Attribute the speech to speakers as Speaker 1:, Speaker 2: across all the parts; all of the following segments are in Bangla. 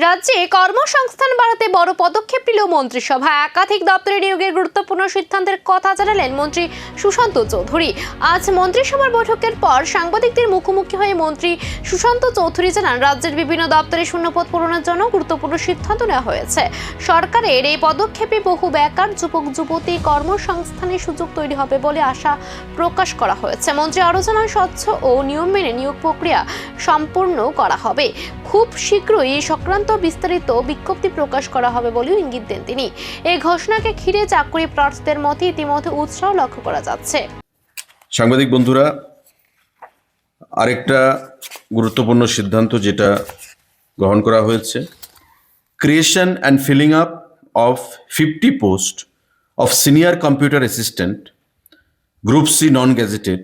Speaker 1: রাজ্যে কর্মসংস্থান বাড়াতে বড় পদক্ষেপ নিল মন্ত্রিসভা। একাধিক দপ্তরে নিয়োগের গুরুত্বপূর্ণ সিদ্ধান্তের কথা জানালেন মন্ত্রী সুশান্ত চৌধুরী। আজ মন্ত্রিসভার বৈঠকের পর সাংবাদিকদের মুখোমুখি হয়ে মন্ত্রী সুশান্ত চৌধুরী জানান, রাজ্যের বিভিন্ন দপ্তরে শূন্যপদ পূরণের জন্য গুরুত্বপূর্ণ সিদ্ধান্ত নেওয়া হয়েছে। সরকারের এই পদক্ষেপে বহু বেকার যুবক যুবতী কর্মসংস্থানের সুযোগ তৈরি হবে বলে আশা প্রকাশ করা হয়েছে। মন্ত্রী আরও জানান, স্বচ্ছ ও নিয়ম মেনে নিয়োগ প্রক্রিয়া সম্পূর্ণ করা হবে। খুব শীঘ্রই এই সংক্রান্ত বিস্তারিত বিজ্ঞপ্তি প্রকাশ করা হবে বলেও ইঙ্গিত দেন তিনি। এই ঘোষণাকে ঘিরে চাকরি প্রার্থীদের মধ্যে ইতিমধ্যে উৎসাহ লক্ষ্য করা যাচ্ছে।
Speaker 2: সাংবাদিক বন্ধুরা, আরেকটা গুরুত্বপূর্ণ সিদ্ধান্ত যেটা গ্রহণ করা হয়েছে, creation and filling up of 50 post of senior computer assistant group C non gazetted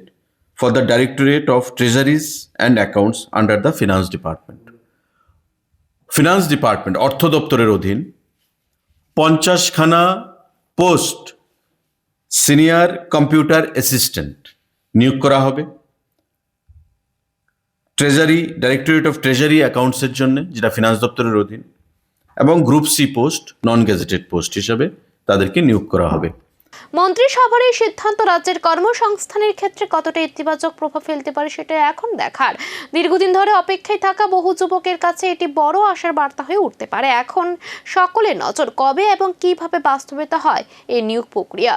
Speaker 2: for the directorate of treasuries and accounts under the finance department. Finance department অর্থ দপ্তরের অধীন 50খানা পোস্ট সিনিয়র কম্পিউটার অ্যাসিস্ট্যান্ট নিয়োগ করা হবে ট্রেজারি, ডাইরেক্টরেট অফ ট্রেজারি অ্যাকাউন্টসের জন্য, যেটা ফিনান্স দপ্তরের অধীন, এবং group C post non gazetted post হিসাবে তাদেরকে নিয়োগ করা হবে।
Speaker 1: মন্ত্রিসভার এই সিদ্ধান্ত রাজ্যের কর্মসংস্থানের ক্ষেত্রে কতটা ইতিবাচক প্রভাব ফেলতে পারে সেটা এখন দেখার। দীর্ঘদিন ধরে অপেক্ষায় থাকা বহু যুবকের কাছে এটি বড় আশার বার্তা হয়ে উঠতে পারে। এখন সকলের নজর কবে এবং কিভাবে বাস্তবায়িত হয় এই নিয়োগ প্রক্রিয়া।